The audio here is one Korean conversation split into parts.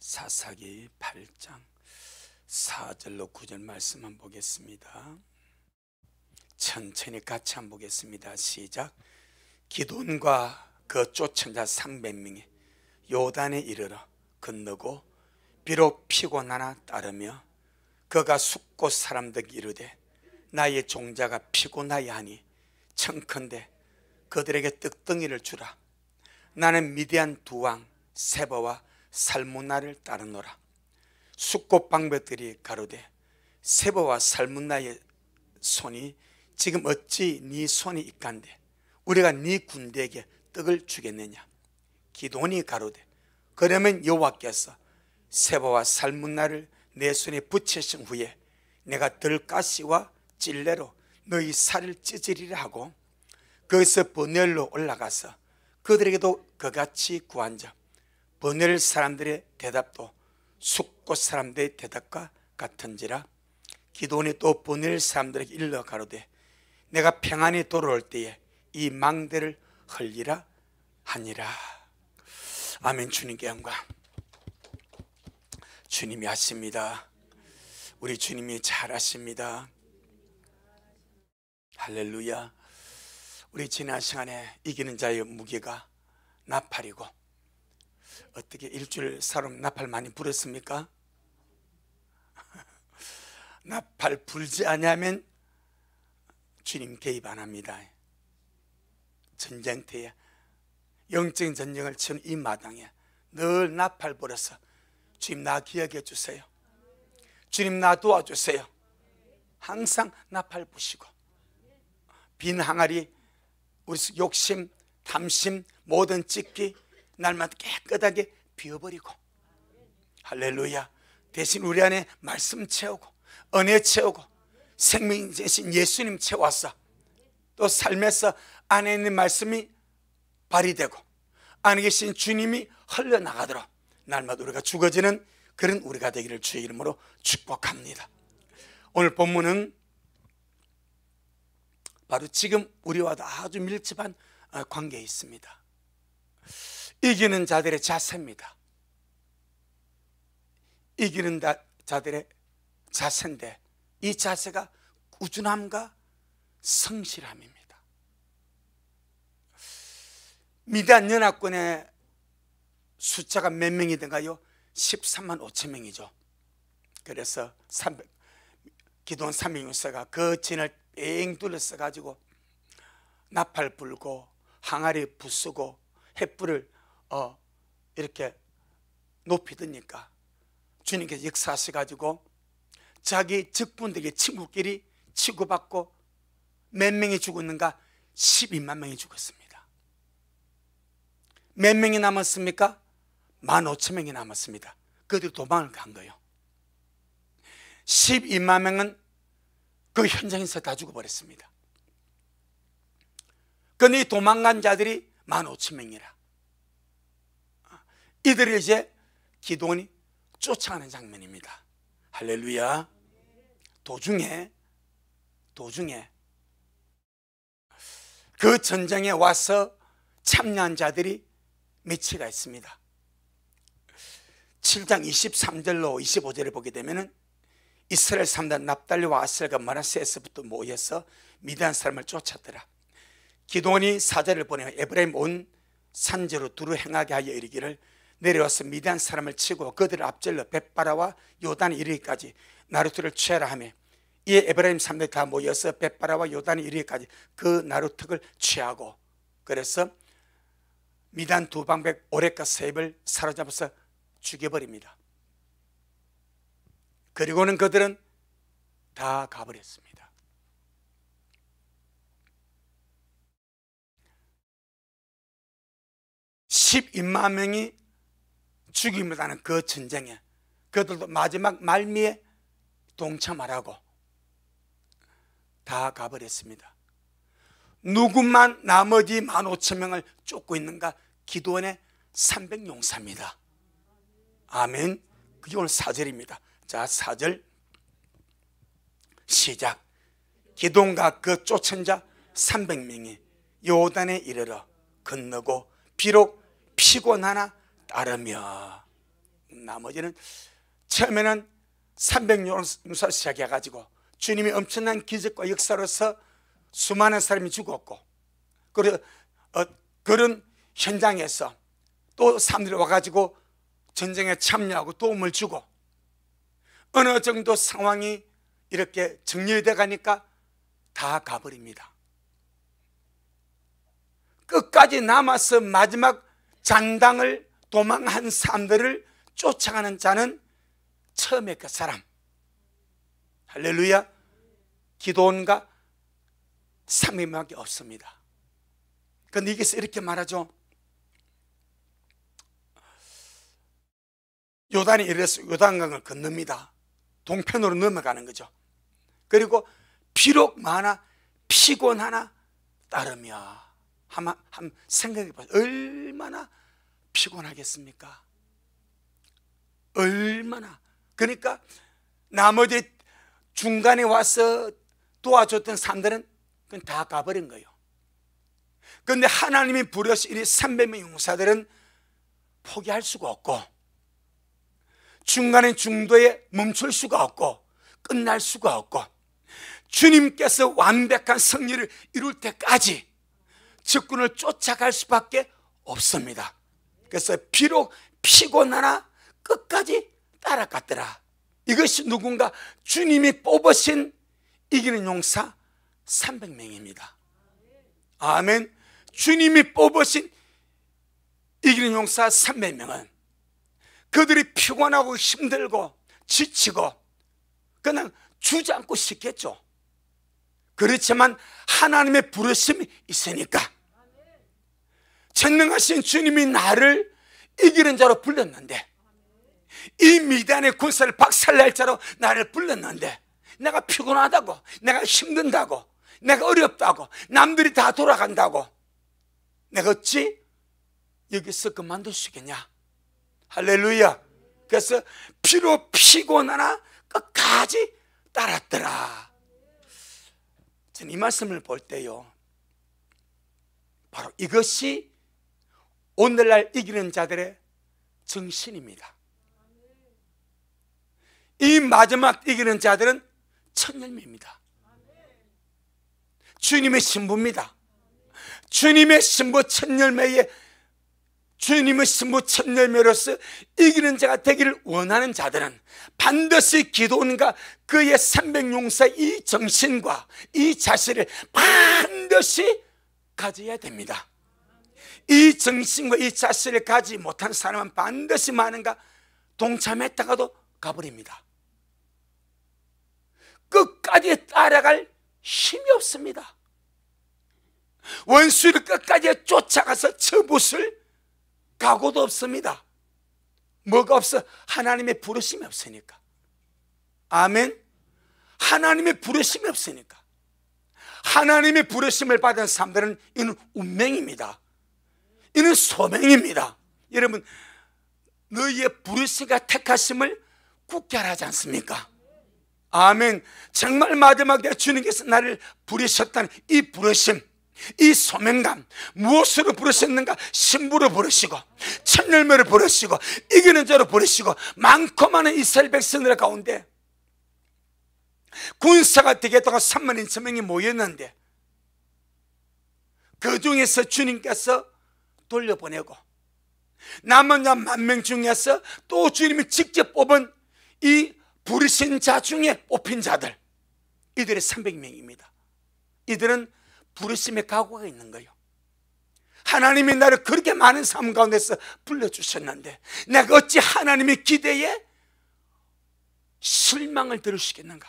사사기 8장 4절로 9절 말씀만 보겠습니다. 천천히 같이 한번 보겠습니다. 시작. 기돈과 그 쫓은 자 300명이 요단에 이르러 건너고 비록 피곤하나 따르며 그가 숫곳 사람들에게 이르되 나의 종자가 피곤하여 하니 청컨대 그들에게 떡덩이를 주라. 나는 미디안 두 왕 세바와 살문나를 따르노라. 숫곳 방백들이 가로되 세바와 살문나의 손이 지금 어찌 네 손이 있간데 우리가 네 군대에게 떡을 주겠느냐. 기돈이 가로되 그러면 여호와께서 세바와 살문나를 내 손에 붙이신 후에 내가 들가시와 찔레로 너희 살을 찢으리라 하고 거기서 버넬로 올라가서 그들에게도 그같이 구한자. 버넬 사람들의 대답도 숫곳 사람들의 대답과 같은지라. 기돈이 또 버넬 사람들에게 일러 가로되 내가 평안히 돌아올 때에 이 망대를 헐리라 하니라. 아멘. 주님께 영광. 주님이 하십니다. 우리 주님이 잘하십니다. 할렐루야. 우리 지난 시간에 이기는 자의 무게가 나팔이고, 어떻게 일주일 사람 나팔 많이 불었습니까? 나팔 불지 않으면 주님 개입 안 합니다. 전쟁터에 영적인 전쟁을 치는 이 마당에 늘 나팔 불어서 주님 나 기억해 주세요, 주님 나 도와주세요, 항상 나팔 부시고 빈 항아리, 우리 욕심, 탐심, 모든 찢기 날마다 깨끗하게 비워버리고, 할렐루야. 대신 우리 안에 말씀 채우고 은혜 채우고 생명 대신 예수님 채워서 또 삶에서 안에 있는 말씀이 발휘되고 안에 계신 주님이 흘러나가도록 날마다 우리가 죽어지는 그런 우리가 되기를 주의 이름으로 축복합니다. 오늘 본문은 바로 지금 우리와도 아주 밀접한 관계에 있습니다. 이기는 자들의 자세입니다. 이기는 자들의 자세인데 이 자세가 꾸준함과 성실함입니다. 미디안 연합군의 숫자가 몇 명이든가요? 13만 5천 명이죠. 그래서 기돈 300용사가 그 진을 뺑 둘러서 가지고 나팔 불고 항아리 부수고 횃불을 이렇게 높이 드니까 주님께서 역사하셔가지고 자기 적군들에게 친구끼리 치고받고 몇 명이 죽었는가? 12만 명이 죽었습니다. 몇 명이 남았습니까? 15,000명이 남았습니다. 그들이 도망을 간 거예요. 12만 명은 그 현장에서 다 죽어버렸습니다. 그런데 이 도망간 자들이 15,000명이라. 이들을 이제 기돈이 쫓아가는 장면입니다. 할렐루야. 도중에 그 전쟁에 와서 참여한 자들이 몇치가 있습니다. 7장 23절로 25절을 보게 되면 이스라엘 3단 납달리와 아셀과 마나세에서부터 모여서 미디안 사람을 쫓았더라. 기돈이 사자를 보내어 에브라임 온 산지로 두루 행하게 하여 이르기를 내려와서 미디안 사람을 치고 그들을 앞질러 벳바라와 요단에 이르기까지 나루트를 취하라 하며 이에 에브라임 사람들이 다 모여서 벳바라와 요단에 이르기까지 그 나루트를 취하고, 그래서 미디안 두 방백 오렉과 세입을 사로잡아서 죽여버립니다. 그리고는 그들은 다 가버렸습니다. (12만 명이) 죽임을 당하는 그 전쟁에 그들도 마지막 말미에 동참하라고 다 가버렸습니다. 누구만 나머지 15,000명을 쫓고 있는가? 기돈의 300용사입니다. 아멘. 그게 오늘 4절입니다. 자, 4절 시작. 기돈과 그 쫓은 자 300명이 요단에 이르러 건너고 비록 피곤하나 따르며. 나머지는 처음에는 300용사 시작해가지고 주님이 엄청난 기적과 역사로서 수많은 사람이 죽었고, 그런 현장에서 또 사람들이 와가지고 전쟁에 참여하고 도움을 주고, 어느 정도 상황이 이렇게 정리되어 가니까 다 가버립니다. 끝까지 남아서 마지막 잔당을 도망한 사람들을 쫓아가는 자는 처음에 그 사람, 할렐루야, 기드온과 300명밖에 없습니다. 그런데 여기서 이렇게 말하죠. 요단이 이래서 요단강을 건넙니다. 동편으로 넘어가는 거죠. 그리고 비록 많아 피곤하나 따르며, 한번 생각해 보세요. 얼마나 피곤하겠습니까? 얼마나. 그러니까 나머지 중간에 와서 도와줬던 사람들은 그건 다 가버린 거예요. 그런데 하나님이 부르신 이 300명 용사들은 포기할 수가 없고, 중간에 중도에 멈출 수가 없고, 끝날 수가 없고, 주님께서 완벽한 승리를 이룰 때까지 적군을 쫓아갈 수밖에 없습니다. 그래서 비록 피곤하나 끝까지 따라갔더라. 이것이 누군가 주님이 뽑으신 이기는 용사 300명입니다. 아멘. 주님이 뽑으신 이기는 용사 300명은 그들이 피곤하고 힘들고 지치고 그냥 주저앉고 싶겠죠. 그렇지만 하나님의 부르심이 있으니까, 전능하신 주님이 나를 이기는 자로 불렀는데, 이 미디안의 군사를 박살낼 자로 나를 불렀는데, 내가 피곤하다고, 내가 힘든다고, 내가 어렵다고, 남들이 다 돌아간다고 내가 어찌 여기서 그만둘 수 있겠냐. 할렐루야. 그래서 비록 피곤하나 끝까지 따랐더라. 저는 이 말씀을 볼 때요, 바로 이것이 오늘날 이기는 자들의 정신입니다. 이 마지막 이기는 자들은 천열매입니다. 주님의 신부입니다. 주님의 신부 천열매에, 주님의 신부 천열매로서 이기는 자가 되기를 원하는 자들은 반드시 기도원과 그의 300용사의 이 정신과 이 자세를 반드시 가져야 됩니다. 이 정신과 이 자세를 가지 못한 사람은 반드시 많은가 동참했다가도 가버립니다. 끝까지 따라갈 힘이 없습니다. 원수를 끝까지 쫓아가서 쳐부술 각오도 없습니다. 뭐가 없어? 하나님의 부르심이 없으니까. 아멘. 하나님의 부르심이 없으니까. 하나님의 부르심을 받은 사람들은 이는 운명입니다. 이는 소명입니다. 여러분, 너희의 부르심과 택하심을 굳게 하지 않습니까? 아멘. 정말 마지막에 주님께서 나를 부르셨다는 이 부르심, 이 소명감, 무엇으로 부르셨는가? 신부로 부르시고, 천열매로 부르시고, 이기는 자로 부르시고, 많고 많은 이스라엘 백성들 가운데 군사가 되겠다고 3만 2천 명이 모였는데, 그 중에서 주님께서 돌려보내고, 남은 자 10,000명 중에서 또 주님이 직접 뽑은 이 부르신 자 중에 뽑힌 자들, 이들이 300명입니다. 이들은 부르심의 각오가 있는 거예요. 하나님이 나를 그렇게 많은 삶 가운데서 불러주셨는데 내가 어찌 하나님의 기대에 실망을 들으시겠는가?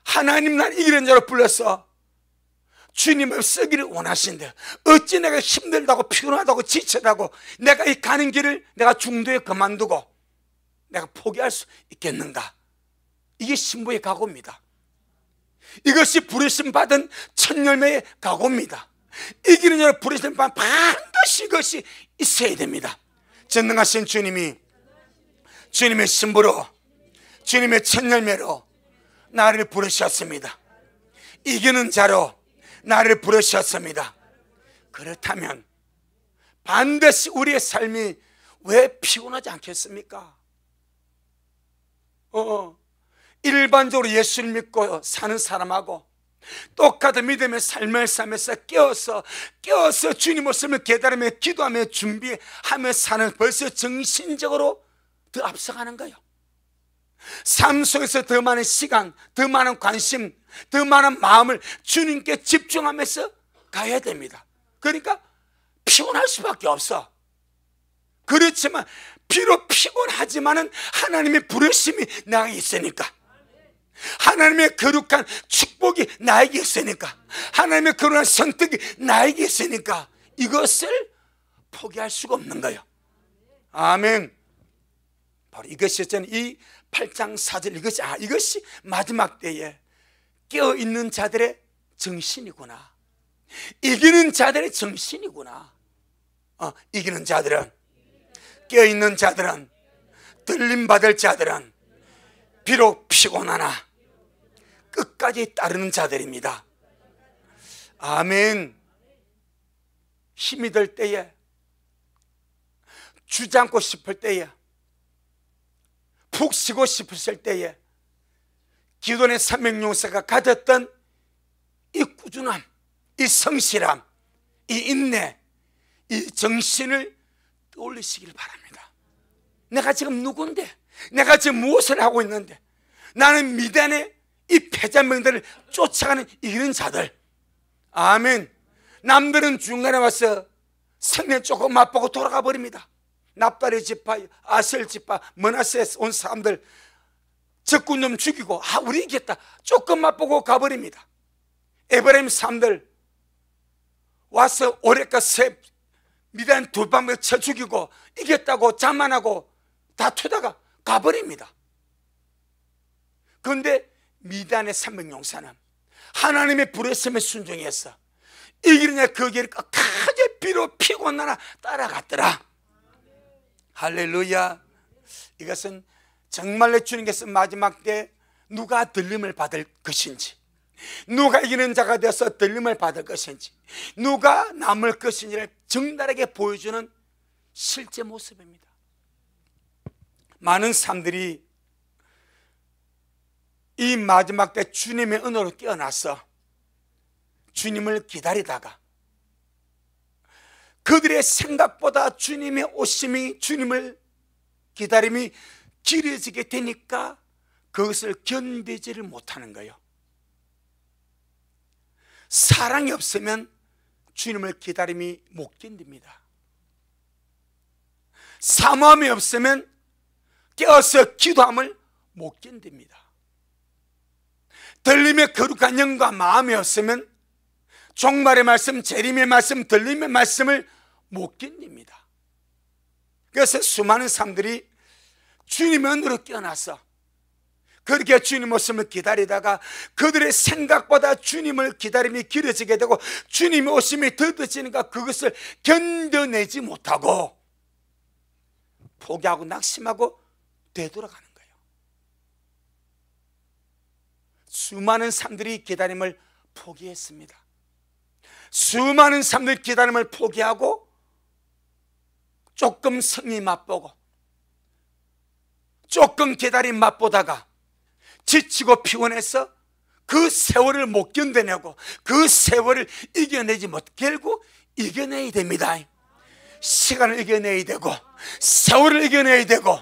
하나님 나를 이기는 자로 불러서 주님을 쓰기를 원하신데 어찌 내가 힘들다고 피곤하다고 지치다고 내가 이 가는 길을 내가 중도에 그만두고 내가 포기할 수 있겠는가? 이게 신부의 각오입니다. 이것이 부르심 받은 천열매의 각오입니다. 이기는 자로 부르심 받은 반드시 이것이 있어야 됩니다. 전능하신 주님이 주님의 신부로, 주님의 천열매로 나를 부르셨습니다. 이기는 자로 나를 부르셨습니다. 그렇다면 반드시 우리의 삶이 왜 피곤하지 않겠습니까? 일반적으로 예수를 믿고 사는 사람하고 똑같은 믿음의 삶을 살면서 깨어서 주님 모습을 기다리며 기도하며 준비하며 사는, 벌써 정신적으로 더 앞서가는 거예요. 삶 속에서 더 많은 시간, 더 많은 관심, 더 많은 마음을 주님께 집중하면서 가야 됩니다. 그러니까 피곤할 수밖에 없어. 그렇지만 비록 피곤하지만은 하나님의 부르심이 나에게 있으니까, 하나님의 거룩한 축복이 나에게 있으니까, 하나님의 거룩한 선택이 나에게 있으니까 이것을 포기할 수가 없는 거예요. 아멘. 바로 이것이 저는 이 8장 4절, 이것이 마지막 때에 깨어있는 자들의 정신이구나, 이기는 자들의 정신이구나. 이기는 자들은, 깨어있는 자들은, 들림받을 자들은 비록 피곤하나 끝까지 따르는 자들입니다. 아멘. 힘이 들 때에, 주저앉고 싶을 때에, 푹 쉬고 싶으실 때에 기도원의 300용사가 가졌던 이 꾸준함, 이 성실함, 이 인내, 이 정신을 떠올리시길 바랍니다. 내가 지금 누군데, 내가 지금 무엇을 하고 있는데, 나는 미단의 이 패자명들을 쫓아가는 이기는 자들. 아멘. 남들은 중간에 와서 생명 조금 맛보고 돌아가 버립니다. 납달리 지파, 아셀 지파, 머나세에서 온 사람들 적군 좀 죽이고, 우리 이겼다, 조금 맛보고 가버립니다. 에브라임 사람들 와서 오레카 세 미단 두 방에 쳐 죽이고 이겼다고 자만하고 다투다가 가버립니다. 그런데 미단의 300용사는 하나님의 부르심에 순종해서 이기느냐 그 길을 끝까지 비록 피곤하나 따라갔더라. 할렐루야. 이것은 정말로 주님께서 마지막 때 누가 들림을 받을 것인지, 누가 이기는 자가 되어서 들림을 받을 것인지, 누가 남을 것인지를 정달하게 보여주는 실제 모습입니다. 많은 사람들이 이 마지막 때 주님의 은혜로 깨어나서 주님을 기다리다가 그들의 생각보다 주님의 오심이, 주님을 기다림이 길어지게 되니까 그것을 견디지를 못하는 거예요. 사랑이 없으면 주님을 기다림이 못 견딥니다. 사모함이 없으면 깨어서 기도함을 못 견딥니다. 들림의 거룩한 영과 마음이 없으면 종말의 말씀, 재림의 말씀, 들림의 말씀을 못 견딥니다. 그래서 수많은 사람들이 주님의 은혜로 깨어나서 그렇게 주님 오심을 기다리다가 그들의 생각보다 주님을 기다림이 길어지게 되고 주님의 오심이 더뎌지니까 그것을 견뎌내지 못하고 포기하고 낙심하고 되돌아가는 거예요. 수많은 사람들이 기다림을 포기했습니다. 수많은 사람들이 기다림을 포기하고 조금 성이 맛보고 조금 기다림 맛보다가 지치고 피곤해서 그 세월을 못 견뎌내고 그 세월을 이겨내지 못, 결국 이겨내야 됩니다. 시간을 이겨내야 되고 세월을 이겨내야 되고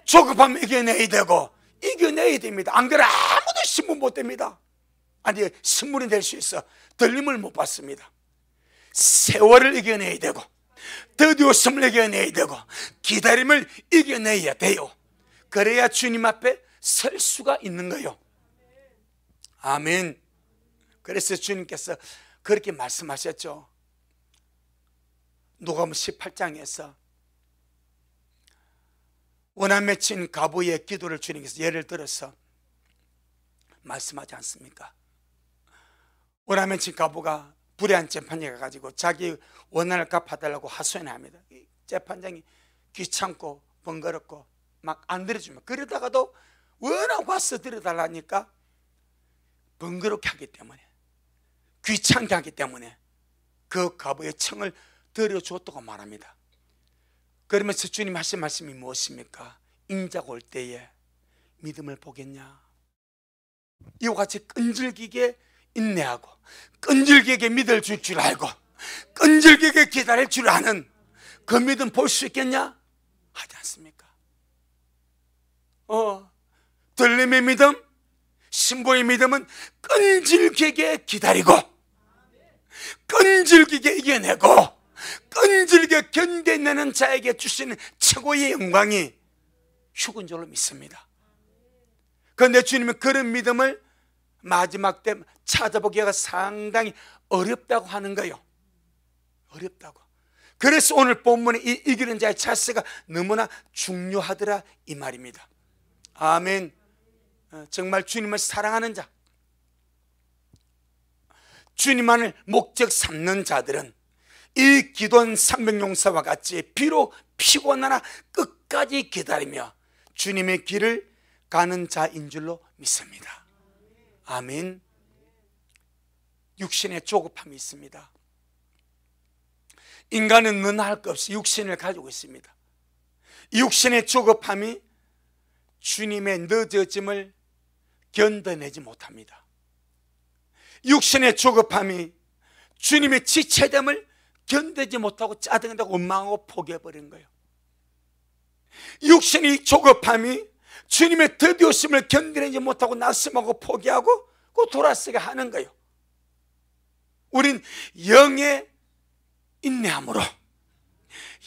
조급함을 이겨내야 되고 이겨내야 됩니다. 안 그래 아무도 신문 못 됩니다. 아니, 신문이 될 수 있어. 들림을 못 받습니다. 세월을 이겨내야 되고 더디오심을 이겨내야 되고 기다림을 이겨내야 돼요. 그래야 주님 앞에 설 수가 있는 거예요. 아멘. 그래서 주님께서 그렇게 말씀하셨죠. 누가복음 18장에서 원한 맺힌 과부의 기도를 주님께서 예를 들어서 말씀하지 않습니까? 원한 맺힌 과부가 불의한 재판장에 가가지고 자기 원한을 갚아달라고 하소연을 합니다. 재판장이 귀찮고 번거롭고 막 안 들어주면, 그러다가도 워낙 와서 들어달라니까 번거롭게 하기 때문에, 귀찮게 하기 때문에 그 과부의 청을 들어줬다고 말합니다. 그러면서 주님 하신 말씀이 무엇입니까? 인자가 올 때에 믿음을 보겠냐? 이와 같이 끈질기게 인내하고 끈질기게 믿을 줄 알고 끈질기게 기다릴 줄 아는 그 믿음 볼 수 있겠냐? 하지 않습니까? 들림의 믿음, 신부의 믿음은 끈질기게 기다리고 끈질기게 이겨내고 끈질기게 견뎌내는 자에게 주시는 최고의 영광이 죽은 줄로 믿습니다. 그런데 주님은 그런 믿음을 마지막 때 찾아보기가 상당히 어렵다고 하는 거예요. 어렵다고. 그래서 오늘 본문에 이기는 자의 자세가 너무나 중요하더라 이 말입니다. 아멘. 정말 주님을 사랑하는 자, 주님만을 목적 삼는 자들은 이 기도원 300용사와 같이 비록 피곤하나 끝까지 기다리며 주님의 길을 가는 자인 줄로 믿습니다. 아멘. 육신의 조급함이 있습니다. 인간은 너나 할 것 없이 육신을 가지고 있습니다. 육신의 조급함이 주님의 늦어짐을 견뎌내지 못합니다. 육신의 조급함이 주님의 지체됨을 견디지 못하고 짜증나고 원망하고 포기해버린 거예요. 육신의 조급함이 주님의 드디오심을 견디지 못하고 낙심하고 포기하고 그 돌아서게 하는 거예요. 우린 영의 인내함으로,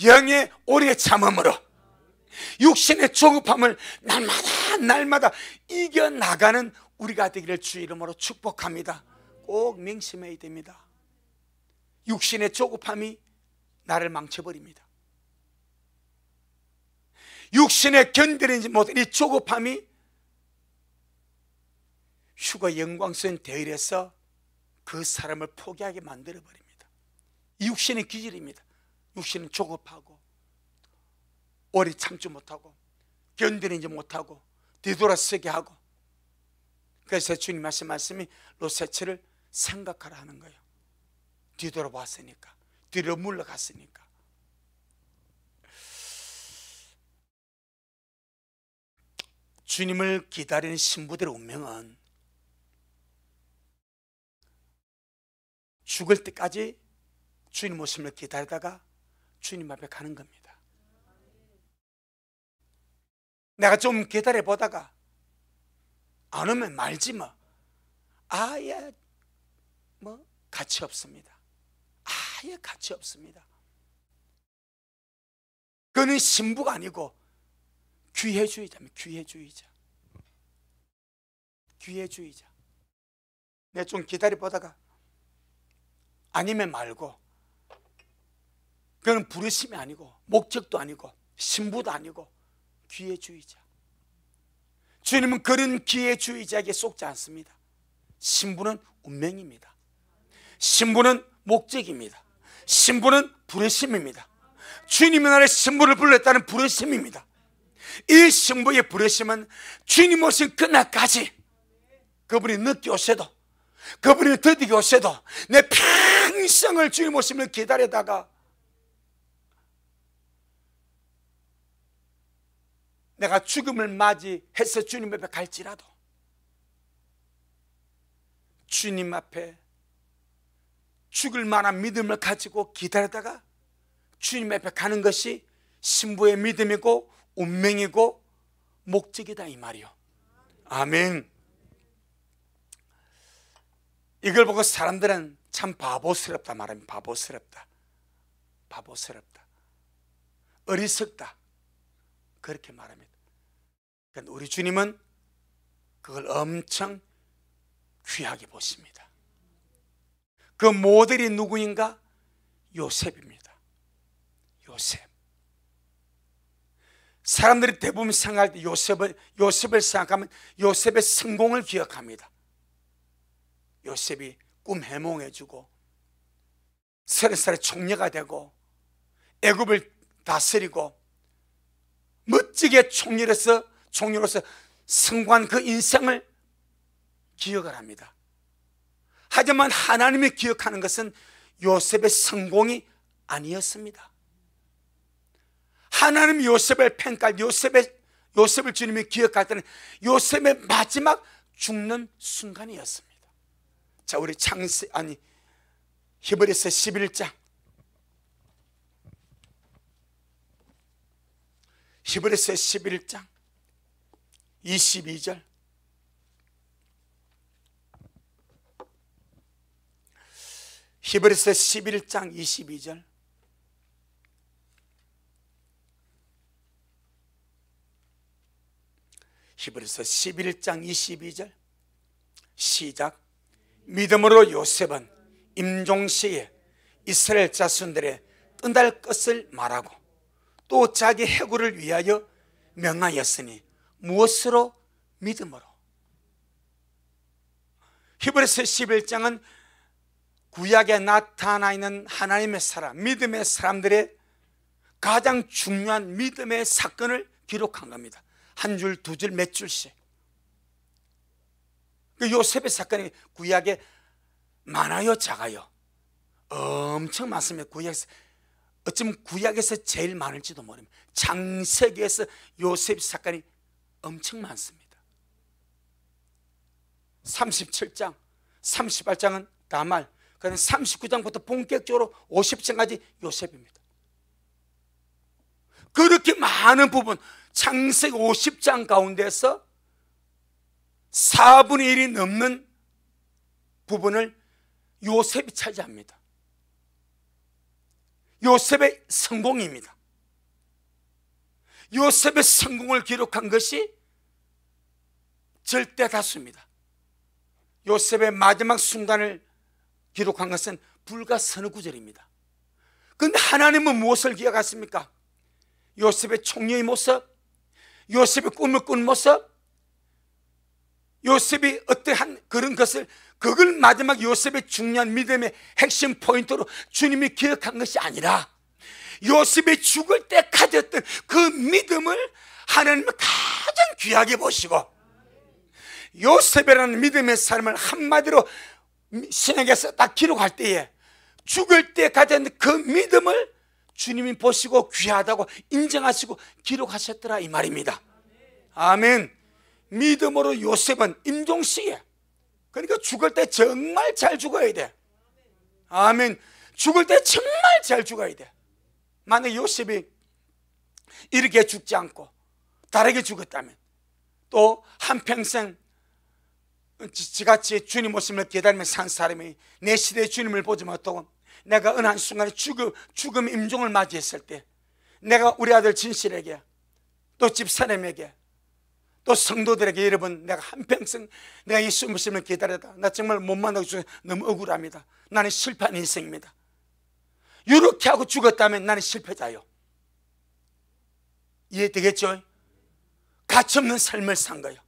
영의 오래 참음으로 육신의 조급함을 날마다 이겨나가는 우리가 되기를 주의 이름으로 축복합니다. 꼭 명심해야 됩니다. 육신의 조급함이 나를 망쳐버립니다. 육신에 견디지 못한 이 조급함이 휴가 영광스러운 대열에서 그 사람을 포기하게 만들어버립니다. 이 육신의 기질입니다. 육신은 조급하고 오래 참지 못하고 견디지 못하고 뒤돌아서게 하고. 그래서 주님 하신 말씀이 롯세츠를 생각하라 하는 거예요. 뒤돌아봤으니까, 뒤로 물러갔으니까. 주님을 기다리는 신부들의 운명은 죽을 때까지 주님 오심을 기다리다가 주님 앞에 가는 겁니다. 내가 좀 기다려보다가 안 오면 말지 뭐. 아예 가치 없습니다. 아예 가치 없습니다. 그는 신부가 아니고 기회주의자입니다. 기회주의자. 기회주의자. 내가 좀 기다려보다가 아니면 말고, 그는 부르심이 아니고 목적도 아니고 신부도 아니고 기회주의자. 주님은 그런 기회주의자에게 속지 않습니다. 신부는 운명입니다. 신부는 목적입니다. 신부는 부르심입니다. 주님의 나라에 신부를 불렀다는 부르심입니다. 이 신부의 부르심은 주님 오신 그날까지, 그분이 늦게 오셔도, 그분이 드디게 오셔도 내 평생을 주님 오심을 기다리다가 내가 죽음을 맞이해서 주님 앞에 갈지라도 주님 앞에 죽을 만한 믿음을 가지고 기다리다가 주님 앞에 가는 것이 신부의 믿음이고 운명이고 목적이다 이 말이요. 아멘. 이걸 보고 사람들은 참 바보스럽다 말합니다. 바보스럽다, 바보스럽다, 어리석다, 그렇게 말합니다. 그런데 우리 주님은 그걸 엄청 귀하게 보십니다. 그 모델이 누구인가? 요셉입니다. 요셉. 사람들이 대부분 생각할 때 요셉을 생각하면 요셉의 성공을 기억합니다. 요셉이 꿈 해몽해주고 30살에 총리가 되고 애굽을 다스리고 멋지게 총리로서 성공한 그 인생을 기억을 합니다. 하지만 하나님이 기억하는 것은 요셉의 성공이 아니었습니다. 하나님 요셉을 평가할 요셉을 주님이 기억할 때는 요셉의 마지막 죽는 순간이었습니다. 자, 우리 히브리서 11장 히브리서 11장 22절 히브리서 11장 22절 히브리서 11장 22절 시작. 믿음으로 요셉은 임종시에 이스라엘 자손들의 뜬날 것을 말하고 또 자기 해고를 위하여 명하였으니 무엇으로? 믿음으로. 히브리서 11장은 구약에 나타나 있는 하나님의 사람, 믿음의 사람들의 가장 중요한 믿음의 사건을 기록한 겁니다. 한 줄, 두 줄, 몇 줄씩. 그 요셉의 사건이 구약에 많아요, 작아요? 엄청 많습니다. 어쩌면 구약에서 제일 많을지도 모릅니다. 창세기에서 요셉 사건이 엄청 많습니다. 37장, 38장은 다말, 그다음에 39장부터 본격적으로 50장까지 요셉입니다. 그렇게 많은 부분, 창세기 50장 가운데서 4분의 1이 넘는 부분을 요셉이 차지합니다. 요셉의 성공입니다. 요셉의 성공을 기록한 것이 절대 다수입니다. 요셉의 마지막 순간을 기록한 것은 불과 서너 구절입니다. 그런데 하나님은 무엇을 기억하십니까? 요셉의 총리의 모습, 요셉의 꿈을 꾼 모습, 요셉이 어떠한 그런 것을, 그걸 마지막 요셉의 중요한 믿음의 핵심 포인트로 주님이 기억한 것이 아니라 요셉이 죽을 때 가졌던 그 믿음을 하나님은 가장 귀하게 보시고, 요셉이라는 믿음의 사람을 한마디로 신약에서 딱 기록할 때에 죽을 때 가졌던 그 믿음을 주님이 보시고 귀하다고 인정하시고 기록하셨더라, 이 말입니다. 아멘. 믿음으로 요셉은 임종시에, 그러니까 죽을 때 정말 잘 죽어야 돼. 아멘. 죽을 때 정말 잘 죽어야 돼. 만약 요셉이 이렇게 죽지 않고 다르게 죽었다면, 또 한평생 지같이 주님 오심을 기다리며 산 사람이 내 시대에 주님을 보지 못하고 내가 어느 한순간에 죽음 임종을 맞이했을 때, 내가 우리 아들 진실에게, 또 집사람에게, 또 성도들에게, 여러분, 내가 한평생 내가 예수 오심을 기다렸다, 나 정말 못 만나고 죽어서 너무 억울합니다, 나는 실패한 인생입니다, 이렇게 하고 죽었다면 나는 실패자요. 이해되겠죠? 가치없는 삶을 산 거예요.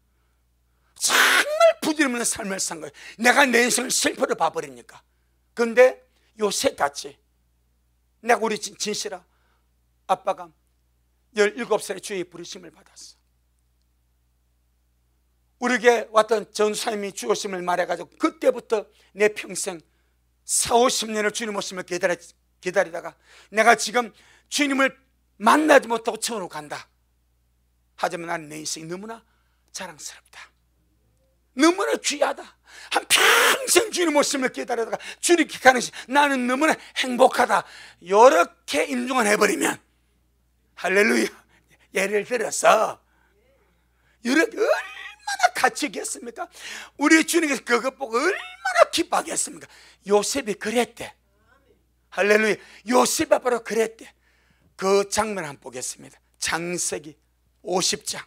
정말 부질없는 삶을 산 거예요. 내가 내 인생을 실패로 봐버리니까. 그런데 요셉같이, 내가 우리 진실아 아빠가 17살에 주의 부르심을 받았어. 우리에게 왔던 전사님이 주오심을 말해가지고 그때부터 내 평생 40-50년을 주님 오심을 기다리다가 내가 지금 주님을 만나지 못하고 천으로 간다. 하지만 나는 내 인생이 너무나 자랑스럽다, 너무나 귀하다, 한평생 주님 오심을 기다리다가 주님 기가는 나는 너무나 행복하다, 이렇게 임종을 해버리면, 할렐루야, 예를 들어서 이렇게 얼마나 가치 있겠습니까? 우리 주님께서 그것 보고 얼마나 기뻐하겠습니까? 요셉이 그랬대. 할렐루야. 요셉이 바로 그랬대. 그 장면 한번 보겠습니다. 창세기 50장.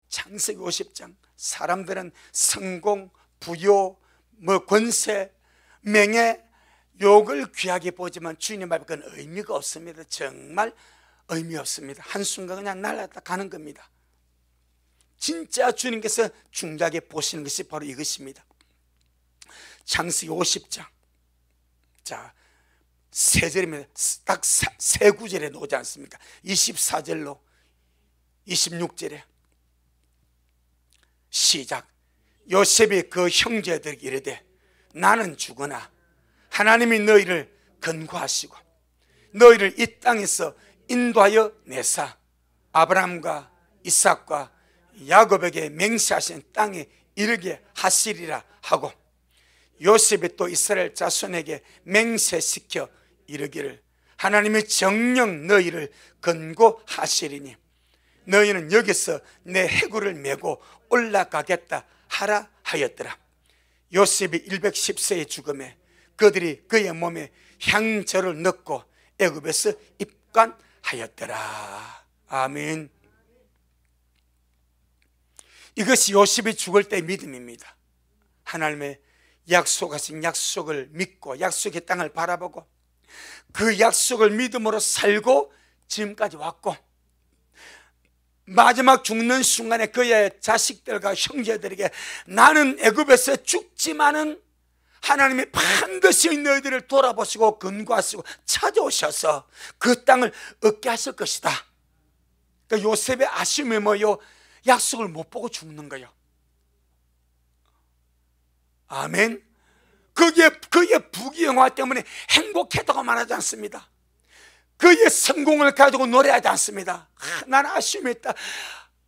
창세기 50장. 사람들은 성공, 부요, 권세, 명예, 욕을 귀하게 보지만 주님 앞에 그건 의미가 없습니다. 정말 의미 없습니다. 한순간 그냥 날아갔다 가는 겁니다. 진짜 주님께서 중요하게 보시는 것이 바로 이것입니다. 창세기 50장. 자, 세 절입니다. 딱 세 구절에 나오지 않습니까? 24절로 26절에 시작. 요셉이 그 형제들에게 이르되 나는 죽으나 하나님이 너희를 근고하시고 너희를 이 땅에서 인도하여 내사 아브라함과 이삭과 야곱에게 맹세하신 땅에 이르게 하시리라 하고, 요셉이 또 이스라엘 자손에게 맹세시켜 이르기를 하나님이 정녕 너희를 건고하시리니 너희는 여기서 내 해구를 메고 올라가겠다 하라 하였더라. 요셉이 110세의 죽음에 그들이 그의 몸에 향저를 넣고 애굽에서 입관하였더라. 아멘. 이것이 요셉이 죽을 때의 믿음입니다. 하나님의 약속하신 약속을 믿고 약속의 땅을 바라보고 그 약속을 믿음으로 살고 지금까지 왔고, 마지막 죽는 순간에 그의 자식들과 형제들에게 나는 애굽에서 죽지만은 하나님이 반드시 너희들을 돌아보시고 근거하시고 찾아오셔서 그 땅을 얻게 하실 것이다. 그러니까 요셉의 아쉬움이 뭐요? 약속을 못 보고 죽는 거예요. 아멘. 그의 부귀영화 때문에 행복했다고 말하지 않습니다. 그의 성공을 가지고 노래하지 않습니다. 나는 아쉬움이 있다.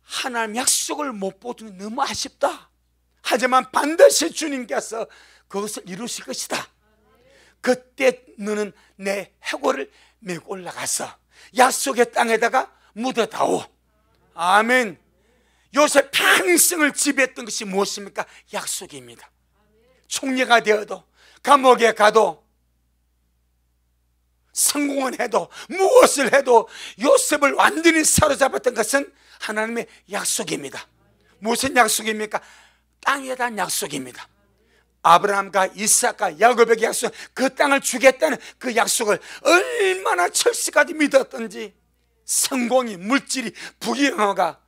하나님 약속을 못 보더니 너무 아쉽다. 하지만 반드시 주님께서 그것을 이루실 것이다. 그때 너는 내 해골을 메고 올라가서 약속의 땅에다가 묻어다오. 아멘. 요셉 평생을 지배했던 것이 무엇입니까? 약속입니다. 총리가 되어도 감옥에 가도 성공을 해도 무엇을 해도 요셉을 완전히 사로잡았던 것은 하나님의 약속입니다. 무슨 약속입니까? 땅에 대한 약속입니다. 아브라함과 이삭과 야곱에게 약속, 그 땅을 주겠다는 그 약속을 얼마나 철저까지 믿었던지 성공이, 물질이, 부귀영화가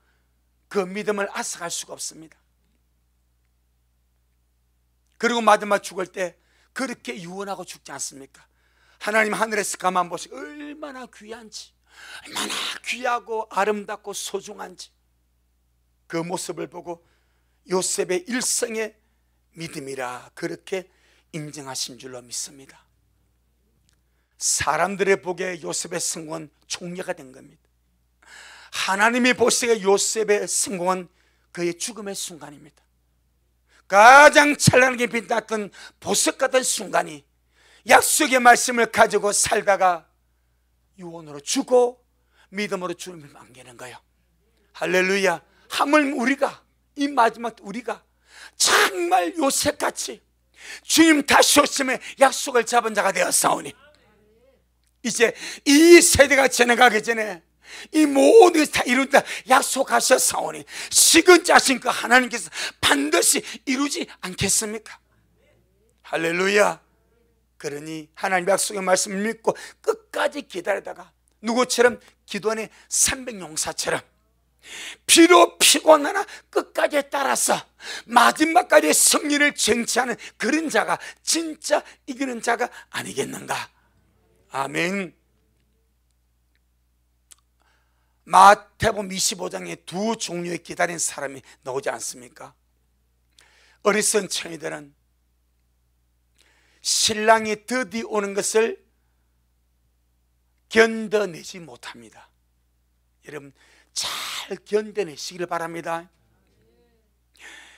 그 믿음을 앗아갈 수가 없습니다. 그리고 마지막 죽을 때 그렇게 유언하고 죽지 않습니까? 하나님 하늘에서 가만 보시고 얼마나 귀한지, 얼마나 귀하고 아름답고 소중한지 그 모습을 보고 요셉의 일생의 믿음이라 그렇게 인정하신 줄로 믿습니다. 사람들의 보기에 요셉의 성공은 총리가 된 겁니다. 하나님이 보시기에 요셉의 성공은 그의 죽음의 순간입니다. 가장 찬란하게 빛났던 보석 같은 순간이 약속의 말씀을 가지고 살다가 유언으로 주고 믿음으로 주님을 만기는 거예요. 할렐루야. 하물 우리가 이 마지막 우리가 정말 요셉같이 주님 다시 오심에 약속을 잡은 자가 되었사오니 이제 이 세대가 지나가기 전에 이 모든 것이 다 이룬다 약속하셨사오니 식은 자신 그 하나님께서 반드시 이루지 않겠습니까? 할렐루야. 그러니 하나님 약속의 말씀을 믿고 끝까지 기다리다가 누구처럼 기도원의 300용사처럼 비록 피곤하나 끝까지 따라서 마지막까지 승리를 쟁취하는 그런 자가 진짜 이기는 자가 아니겠는가? 아멘. 마태복음 25장에 두 종류의 기다린 사람이 나오지 않습니까? 어리석은 처녀들은 신랑이 드디어 오는 것을 견뎌내지 못합니다. 여러분 잘 견뎌내시길 바랍니다.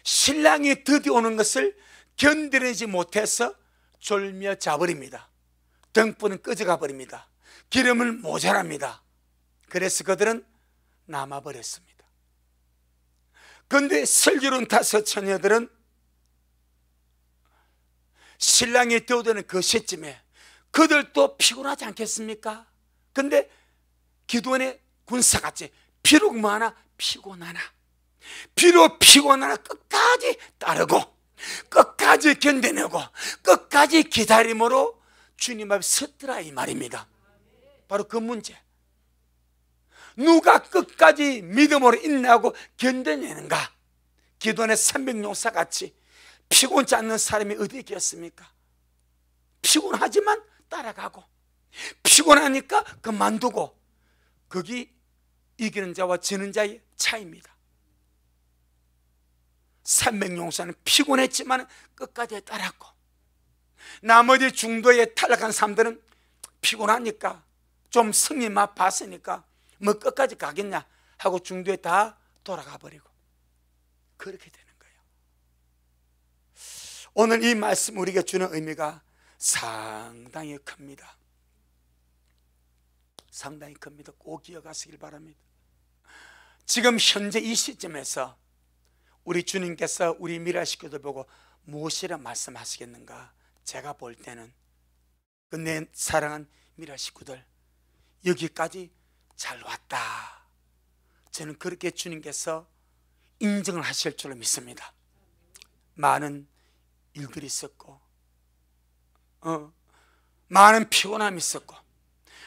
신랑이 드디어 오는 것을 견뎌내지 못해서 졸며 자버립니다. 등불은 꺼져가 버립니다. 기름을 모자랍니다. 그래서 그들은 남아버렸습니다. 그런데 슬기로운 다섯 처녀들은 신랑이 되어드는 그 시점에 그들도 피곤하지 않겠습니까? 근데 기도원의 군사같이 비록 뭐하나 피곤하나 비록 피곤하나 끝까지 따르고 끝까지 견뎌내고 끝까지 기다림으로 주님 앞에 섰더라 이 말입니다. 바로 그 문제. 누가 끝까지 믿음으로 인내하고 견뎌내는가? 기도원의 300용사같이 피곤치 않는 사람이 어디 있겠습니까? 피곤하지만 따라가고 피곤하니까 그만두고. 거기 이기는 자와 지는 자의 차이입니다. 300용사는 피곤했지만 끝까지 따랐고 나머지 중도에 탈락한 사람들은 피곤하니까 좀 승리 맛 봤으니까 뭐 끝까지 가겠냐 하고 중도에 다 돌아가 버리고 그렇게 되는 거예요. 오늘 이 말씀 우리에게 주는 의미가 상당히 큽니다. 상당히 큽니다. 꼭 기억하시길 바랍니다. 지금 현재 이 시점에서 우리 주님께서 우리 미라 식구들 보고 무엇이라 말씀하시겠는가? 제가 볼 때는 내 사랑하는 미라 식구들, 여기까지 잘 왔다, 저는 그렇게 주님께서 인정을 하실 줄로 믿습니다. 많은 일들이 있었고 많은 피곤함이 있었고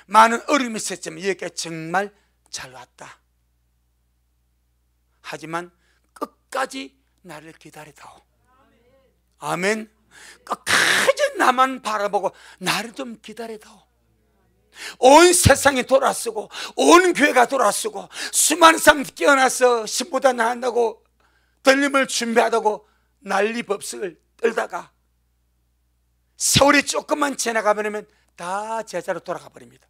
많은 어려움이 있었지만 여기까지 정말 잘 왔다. 하지만 끝까지 나를 기다리다오. 아멘. 끝까지 나만 바라보고 나를 좀 기다리다오. 온 세상이 돌아서고 온 교회가 돌아서고 수많은 사람들이 깨어나서 신보다 나간다고 들림을 준비하다고 난리법석을 떨다가 세월이 조금만 지나가 버리면 다 제자로 돌아가 버립니다.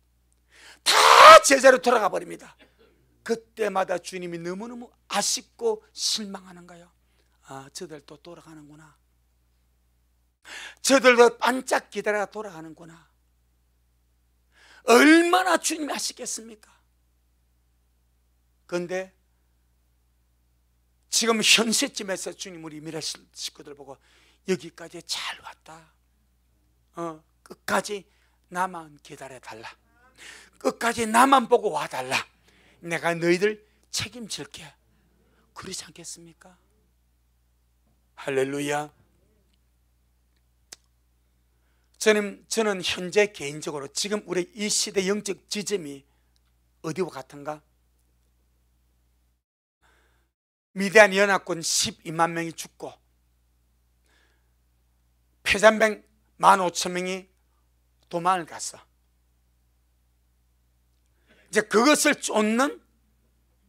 다 제자로 돌아가 버립니다. 그때마다 주님이 너무너무 아쉽고 실망하는 거예요. 아, 저들도 돌아가는구나. 저들도 반짝 기다려가 돌아가는구나. 얼마나 주님이 아쉽겠습니까? 그런데 지금 현 시점에서 주님 우리 미라 식구들 보고 여기까지 잘 왔다. 끝까지 나만 기다려달라. 끝까지 나만 보고 와달라. 내가 너희들 책임질게. 그러지 않겠습니까? 할렐루야. 저는 현재 개인적으로 지금 우리 이 시대 영적 지점이 어디와 같은가? 미디안 연합군 12만 명이 죽고 폐잔병 15,000명이 도망을 갔어. 이제 그것을 쫓는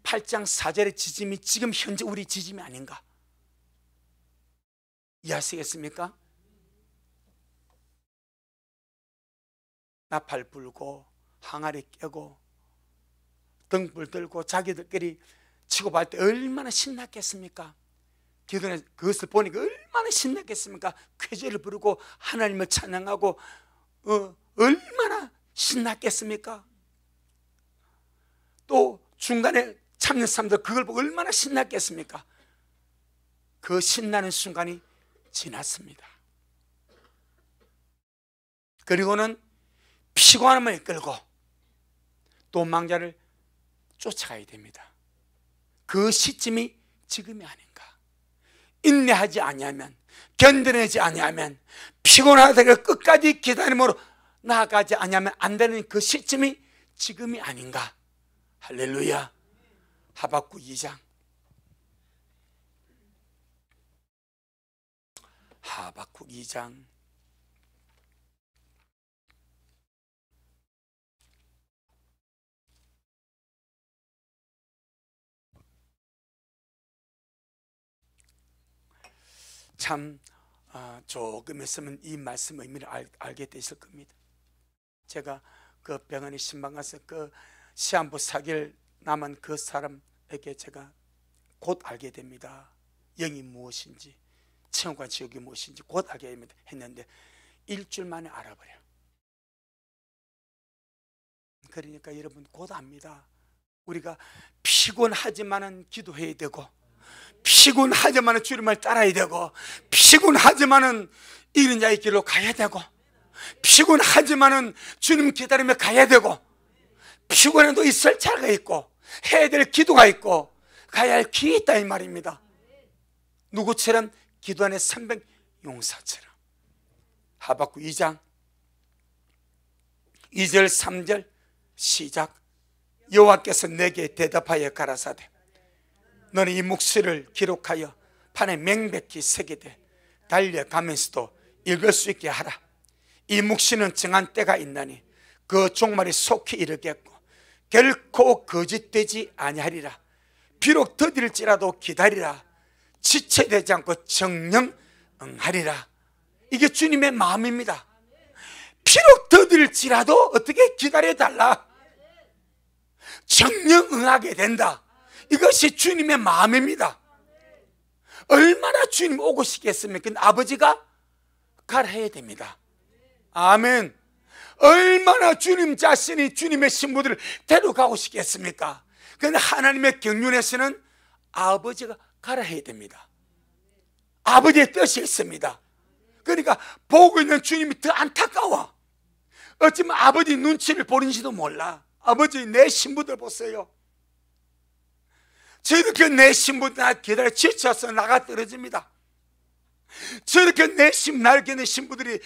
8장 4절의 지짐이 지금 현재 우리 지짐이 아닌가? 이해하시겠습니까? 나팔 불고 항아리 깨고 등불 들고 자기들끼리 치고받을 때 얼마나 신났겠습니까? 기도에 그것을 보니까 얼마나 신났겠습니까? 쾌제를 부르고 하나님을 찬양하고 얼마나 신났겠습니까? 또 중간에 참는 사람들 그걸 보고 얼마나 신났겠습니까? 그 신나는 순간이 지났습니다. 그리고는 피곤함을 이끌고 도망자를 쫓아가야 됩니다. 그 시점이 지금이 아닌가? 인내하지 아니하면, 견뎌내지 아니하면, 피곤하다가 끝까지 기다림으로 나아가지 아니하면 안 되는 그 시점이 지금이 아닌가? 할렐루야. 하박국 2장. 하박국 2장. 참 조금 있으면 이 말씀 의미를 알게 되실 겁니다. 제가 그 병원에 신방 가서 그 시한부 4개월 남은 그 사람에게 제가 곧 알게 됩니다. 영이 무엇인지, 천국과 지옥이 무엇인지 곧 알게 됩니다. 했는데 일주일 만에 알아버려요. 그러니까 여러분 곧 압니다. 우리가 피곤하지만은 기도해야 되고, 피곤하지만은 주님을 따라야 되고, 피곤하지만은 이런 자의 길로 가야 되고, 피곤하지만은 주님 기다리며 가야 되고, 피곤해도 있을 자가 있고 해야 될 기도가 있고 가야 할 길이 있다 이 말입니다. 누구처럼? 기도안의 300 용사처럼. 하박국 2장 2절 3절 시작. 여호와께서 내게 대답하여 가라사대 너는 이 묵시를 기록하여 판에 명백히 새기되 달려가면서도 읽을 수 있게 하라. 이 묵시는 정한 때가 있나니 그 종말이 속히 이르겠고 결코 거짓되지 아니하리라. 비록 더딜지라도 기다리라. 지체되지 않고 정령 응하리라. 이게 주님의 마음입니다. 비록 더딜지라도 어떻게 기다려달라. 정령 응하게 된다. 이것이 주님의 마음입니다. 얼마나 주님 오고 싶겠습니까? 아버지가 가라 해야 됩니다. 아멘. 얼마나 주님 자신이 주님의 신부들을 데려가고 싶겠습니까? 그런데 하나님의 경륜에서는 아버지가 가라 해야 됩니다. 아버지의 뜻이 있습니다. 그러니까 보고 있는 주님이 더 안타까워. 어쩌면 아버지 눈치를 보는지도 몰라. 아버지 내 신부들 보세요. 저렇게 내 신부들 날 기다려 지쳐서 나가 떨어집니다. 저렇게 날 견디는 신부들이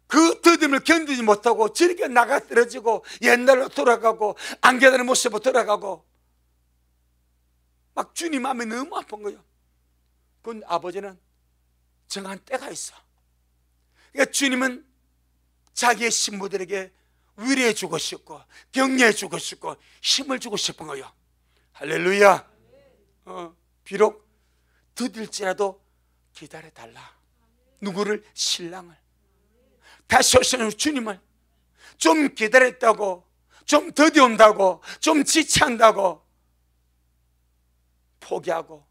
그 더듬을 견디지 못하고 저렇게 나가 떨어지고 옛날로 돌아가고 안 기다리는 모습으로 돌아가고 막 주님 마음이 너무 아픈 거예요. 그런데 아버지는 정한 때가 있어. 그러니까 주님은 자기의 신부들에게 위로해 주고 싶고 격려해 주고 싶고 힘을 주고 싶은 거예요. 할렐루야. 비록 더딜지라도 기다려달라. 누구를? 신랑을. 다시 오시는 주님을 좀 기다렸다고, 좀 더디온다고, 좀 지체한다고 포기하고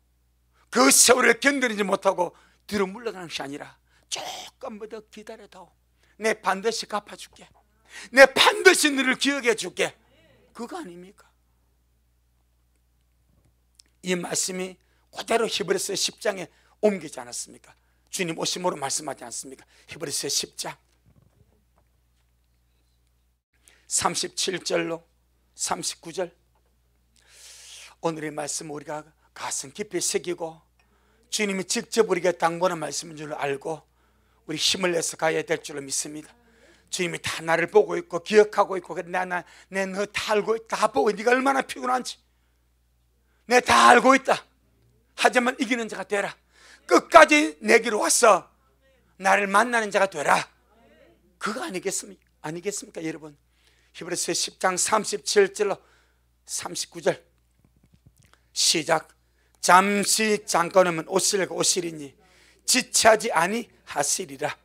그 세월을 견디지 못하고 뒤로 물러가는 것이 아니라 조금 더 기다려도 내 반드시 갚아줄게, 내 반드시 너를 기억해 줄게. 그거 아닙니까? 이 말씀이 그대로 히브리서 10장에 옮기지 않았습니까? 주님 오심으로 말씀하지 않습니까? 히브리서 10장 37절로 39절 오늘의 말씀 우리가 가슴 깊이 새기고 주님이 직접 우리에게 당부하는 말씀인 줄 알고 우리 힘을 내서 가야 될 줄로 믿습니다. 주님이 다 나를 보고 있고 기억하고 있고 내 너 다 알고 있다, 다 보고 네가 얼마나 피곤한지 내 다 알고 있다. 하지만 이기는 자가 되라. 끝까지 내게로 와서 나를 만나는 자가 되라. 그거 아니겠습니까 여러분? 히브리서 10장 37절로 39절 시작. 잠시 잠깐이면 오시리니 지체하지 아니하시리라.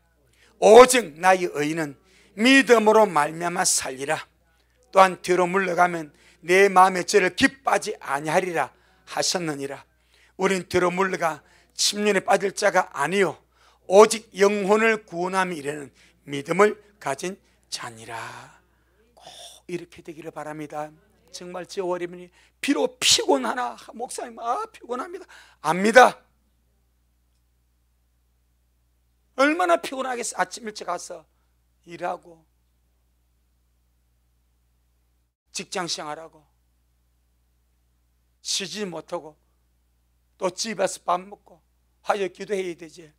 오직 나의 의인은 믿음으로 말미암아 살리라. 또한 뒤로 물러가면 내 마음에 저를 기뻐하지 아니하리라 하셨느니라. 우린 뒤로 물러가 침륜에 빠질 자가 아니요 오직 영혼을 구원함이 이르는 믿음을 가진 자니라. 꼭 이렇게 되기를 바랍니다. 정말 저 어려움이 비록 피곤하나 목사님 피곤합니다. 압니다. 얼마나 피곤하겠어. 아침 일찍 가서 일하고 직장 생활하고 쉬지 못하고 또 집에서 밥 먹고 화요 기도해야 되지.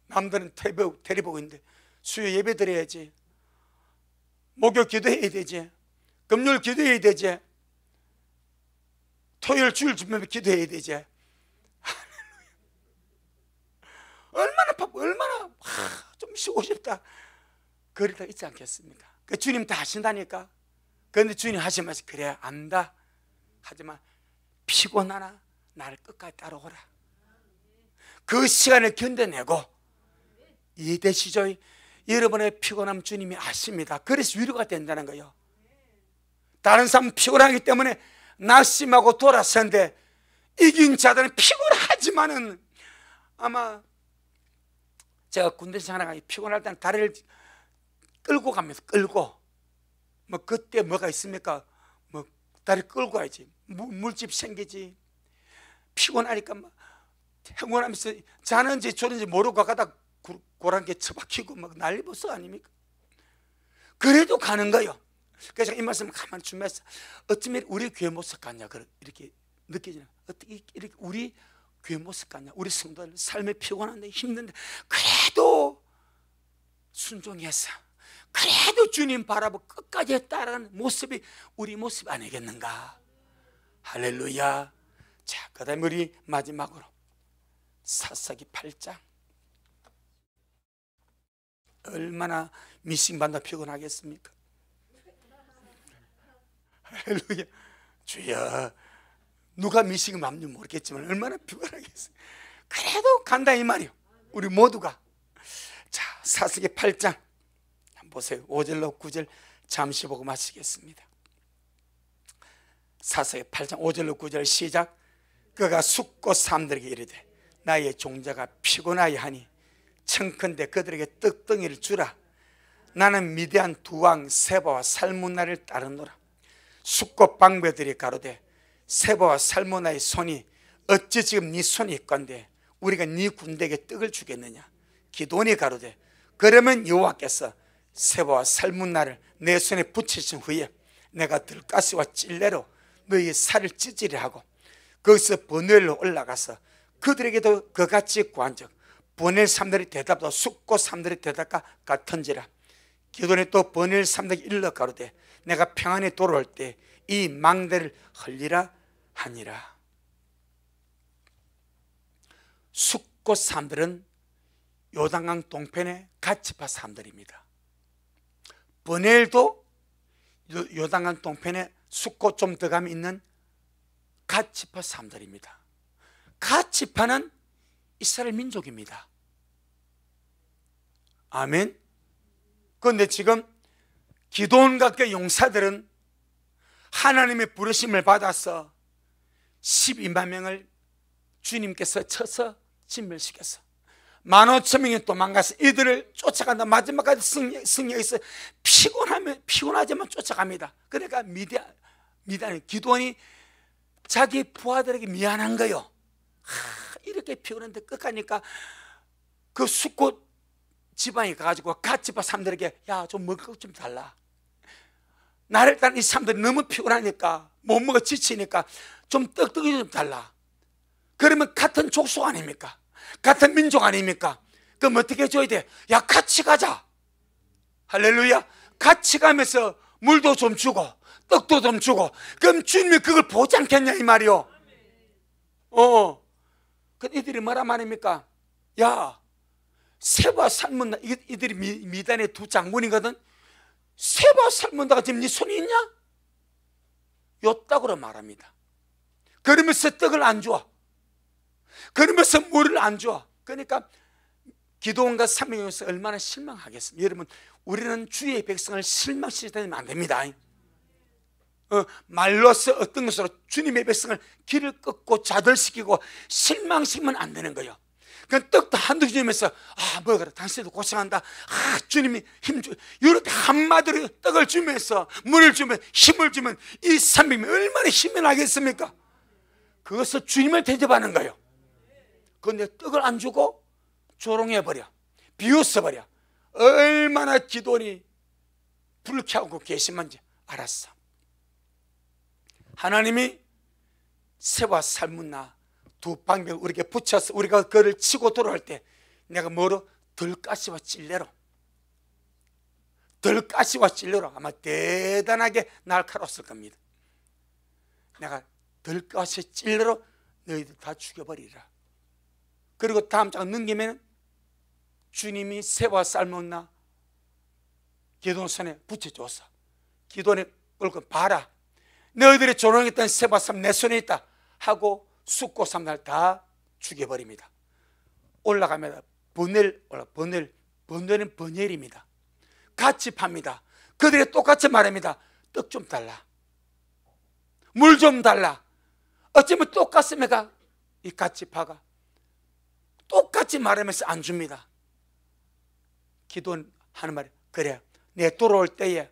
남들은 텔레비 보고 있는데 수요 예배 드려야지. 목요일 기도해야 되지. 금요일 기도해야 되지. 토요일 주일 주면 기도해야 되지. 얼마나 바빠, 얼마나 좀 쉬고 싶다. 그러다 있지 않겠습니까? 그 주님 다 하신다니까. 그런데 주님 하시면서 그래 안다. 하지만 피곤하나 나를 끝까지 따라오라. 그 시간을 견뎌내고 이해되시죠? 여러분의 피곤함 주님이 아십니다. 그래서 위로가 된다는 거예요. 다른 사람 피곤하기 때문에 낙심하고 돌아서는데 이긴 자들은 피곤하지만은 아마 제가 군대 생활하기 피곤할 때는 다리를 끌고 가면서 끌고 뭐 그때 뭐가 있습니까? 뭐 다리 끌고 가야지. 물집 생기지. 피곤하니까 막 행운하면서 자는지 졸는지 모르고 가다 고랑게 처박히고 막 난리 벌써 아닙니까? 그래도 가는 거요. 그래서 이 말씀 가만히 주면서 어쩌면 우리 교회 모습 같냐 이렇게 느껴지나? 어떻게 이렇게 우리 교회 모습 같냐? 우리 성도들 삶에 피곤한데 힘든데 그래도 순종해서 그래도 주님 바라보고 끝까지 따라가는 모습이 우리 모습 아니겠는가? 할렐루야. 자, 그 다음에 우리 마지막으로 사사기 8장. 얼마나 미싱받다 피곤하겠습니까? 할렐루야. 주여, 누가 미싱을 맘는지 모르겠지만 얼마나 피곤하겠어요. 그래도 간다 이 말이요. 우리 모두가. 자, 사사기 8장 한번 보세요. 5절로 9절 잠시 보고 마치겠습니다. 사사기 8장 5절로 9절 시작. 그가 숫곳 사람들에게 이르되 나의 종자가 피곤하여 하니 청컨대 그들에게 떡덩이를 주라. 나는 미디안 두 왕 세바와 살문나를 따르노라. 숫곳 방배들이 가로되 세바와 살문나의 손이 어찌 지금 네 손이 있건대 우리가 네 군대에게 떡을 주겠느냐. 기돈이 가로되 그러면 여호와께서 세바와 살문나를 내 손에 붙이신 후에 내가 들가시와 찔레로 너희의 살을 찢으려 하고 거기서 버누엘로 올라가서 그들에게도 그같이 구한즉 버누엘 사람들의 대답도 숫곳 사람들의 대답과 같은지라. 기돈이 또 버누엘 사람들에게 일러 가로되 내가 평안히 돌아올 때 이 망대를 흘리라 하니라. 숫곳 사람들은 요단강 동편의 갓지파 사람들입니다. 버누엘도 요단강 동편에 숫곳 좀 더 가면 있는 갓지파 사람들입니다. 갓지파는 이스라엘 민족입니다. 아멘. 그런데 지금 기드온과 용사들은 하나님의 부르심을 받아서 12만 명을 주님께서 쳐서 진멸시켰어. 15,000명이 도망가서 이들을 쫓아간다. 마지막까지 승리해서 피곤하지만 쫓아갑니다. 그러니까 미디안 기드온이 자기 부하들에게 미안한 거요. 이렇게 피곤한데 끝가니까 그 숫곳 지방에 가가지고 갓지파 사람들에게 야, 좀 먹을 것 좀 달라. 나를 따른 이 사람들이 너무 피곤하니까 못 먹어 지치니까 좀 떡떡이 좀 달라. 그러면 같은 족속 아닙니까? 같은 민족 아닙니까? 그럼 어떻게 해줘야 돼? 야, 같이 가자. 할렐루야. 같이 가면서 물도 좀 주고 떡도 좀 주고. 그럼 주님이 그걸 보지 않겠냐 이 말이요. 그 이들이 뭐라 말입니까? 야, 세바 살문나, 이들이 미단의 두 장군이거든. 세바 살문나가 지금 네 손이 있냐? 요따구로 말합니다. 그러면서 떡을 안 줘. 그러면서 물을 안 줘. 그러니까 기드온과 300명에서 얼마나 실망하겠습니까? 여러분, 우리는 주의 백성을 실망시키면 안 됩니다. 말로서 어떤 것으로 주님의 백성을 길을 끊고 좌절시키고 실망시키면 안 되는 거예요. 그 떡도 한두 주면서 먹어라, 당신도 고생한다, 주님이 힘줘, 이렇게 한마디로 떡을 주면서 물을 주면 힘을 주면 이 300명이 얼마나 힘이 나겠습니까? 그것을 주님을 대접하는 거예요. 그런데 떡을 안 주고 조롱해버려, 비웃어버려. 얼마나 기도니 불쾌하고 괘씸한지 알았어. 하나님이 새와 살문나 두 방벽을 우리에게 붙여서 우리가 그를 치고 돌아올 때 내가 뭐로? 들가시와 찔레로, 들가시와 찔레로 아마 대단하게 날카로웠을 겁니다. 내가 들가시 찔레로 너희들 다 죽여버리라. 그리고 다음 장 넘기면 주님이 새와 살문나 기드온 손에 붙여줬어. 기드온이 그걸 봐라, 너희들이 조롱했던 새와 살 내 손에 있다 하고 숫곳 사람들 다 죽여버립니다. 올라가면 버누엘은 버니엘입니다. 같이 팝니다. 그들이 똑같이 말합니다. 떡 좀 달라, 물 좀 달라. 어쩌면 똑같습니까? 이 같이 파가 똑같이 말하면서 안 줍니다. 기도는 하는 말이 그래, 내 돌아올 때에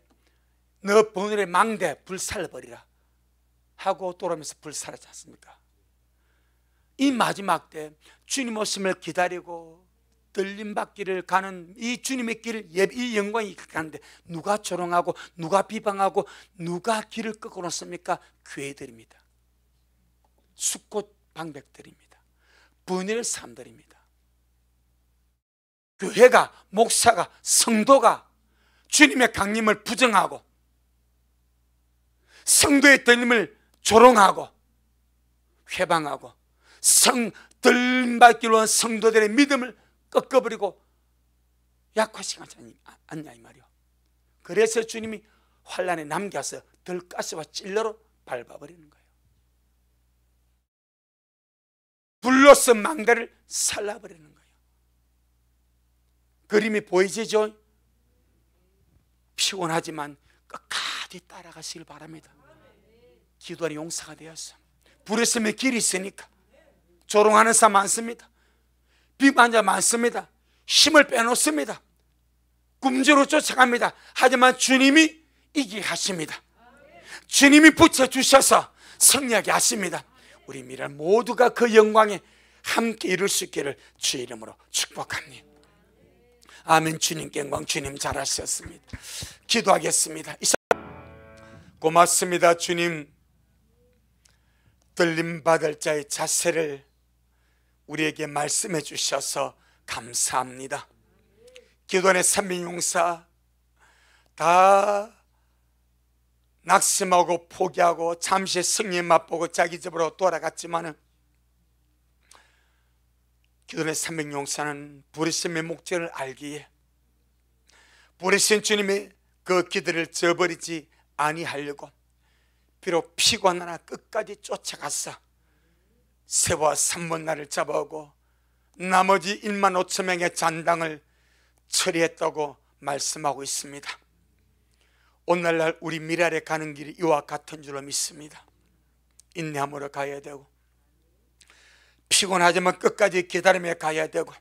너 버누엘의 망대 불살버리라 하고 돌아오면서 불살하지 않습니까? 이 마지막 때 주님 오심을 기다리고 들림받기를 가는 이 주님의 길을, 이 영광이 가는데 누가 조롱하고 누가 비방하고 누가 길을 꺾어 놓습니까? 교회들입니다. 숫곳 방백들입니다. 버누엘 사람들입니다. 교회가, 목사가, 성도가 주님의 강림을 부정하고 성도의 들림을 조롱하고 회방하고 들림받기로 한 성도들의 믿음을 꺾어버리고 약화시키지 않냐 이 말이요. 그래서 주님이 환란에 남겨서 들가시와 찔러로 밟아버리는 거예요. 불로서 망대를 살라버리는 거예요. 그림이 보이시죠? 피곤하지만 끝까지 따라가시길 바랍니다. 기도하는 용사가 되었어. 부르심의 길이 있으니까. 조롱하는 사람 많습니다. 비판하는 자 많습니다. 힘을 빼놓습니다. 꿈지로 쫓아갑니다. 하지만 주님이 이기게 하십니다. 주님이 붙여주셔서 승리하게 하십니다. 우리 미랄 모두가 그 영광에 함께 이룰 수 있기를 주의 이름으로 축복합니다. 아멘. 주님께 영광. 주님 잘하셨습니다. 기도하겠습니다. 고맙습니다. 주님, 들림받을 자의 자세를 우리에게 말씀해 주셔서 감사합니다. 기도원의 삼민용사 다 낙심하고 포기하고 잠시 승리 맛보고 자기 집으로 돌아갔지만은 기도원의 삼민용사는 부르심의 목적을 알기에 부르신 주님의 그 기도를 저버리지 아니하려고 비록 피곤하나 끝까지 쫓아갔어. 새와 삼문나를 잡아오고 나머지 1만 5천 명의 잔당을 처리했다고 말씀하고 있습니다. 오늘날 우리 미랄에 가는 길이 이와 같은 줄로 믿습니다. 인내함으로 가야 되고 피곤하지만 끝까지 기다림에 가야 되고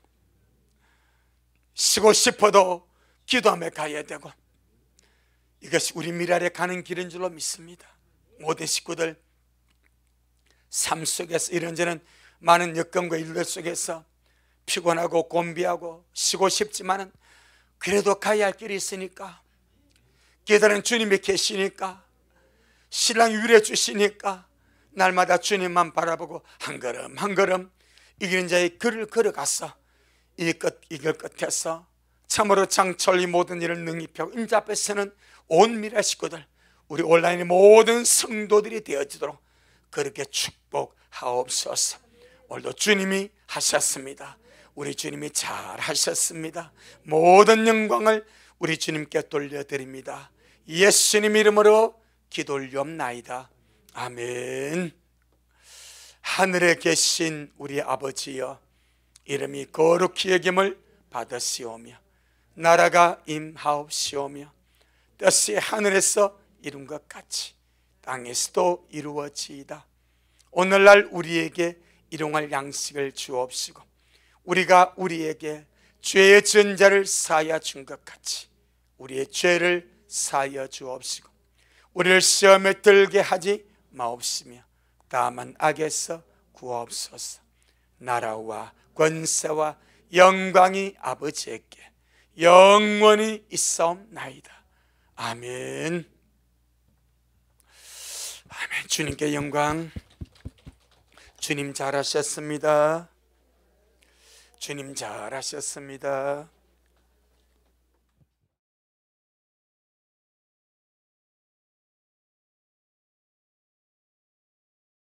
쉬고 싶어도 기도하며 가야 되고 이것이 우리 미랄에 가는 길인 줄로 믿습니다. 모든 식구들 삶 속에서 이런저런 많은 여건과 일들 속에서 피곤하고 곤비하고 쉬고 싶지만은 그래도 가야 할 길이 있으니까 기다리는 주님이 계시니까 신랑 유래 주시니까 날마다 주님만 바라보고 한 걸음 한 걸음 이기는 자의 길을 걸어갔어. 이길 끝에서 참으로 장철리 모든 일을 능히 펴고 인자 앞에서는 온 미라 식구들 우리 온라인의 모든 성도들이 되어지도록 그렇게 축복하옵소서. 오늘도 주님이 하셨습니다. 우리 주님이 잘 하셨습니다. 모든 영광을 우리 주님께 돌려드립니다. 예수님 이름으로 기도 올리옵나이다. 아멘. 하늘에 계신 우리 아버지여, 이름이 거룩히 여김을 받으시오며 나라가 임하옵시오며 뜻이 하늘에서 이룬 것 같이 땅에서도 이루어지이다. 오늘날 우리에게 일용할 양식을 주옵시고 우리가 우리에게 죄의 전자를 사하여 준 것 같이 우리의 죄를 사하여 주옵시고 우리를 시험에 들게 하지 마옵시며 다만 악에서 구하옵소서. 나라와 권세와 영광이 아버지에게 영원히 있사옵나이다. 아멘. 아멘. 주님께 영광. 주님 잘하셨습니다. 주님 잘하셨습니다.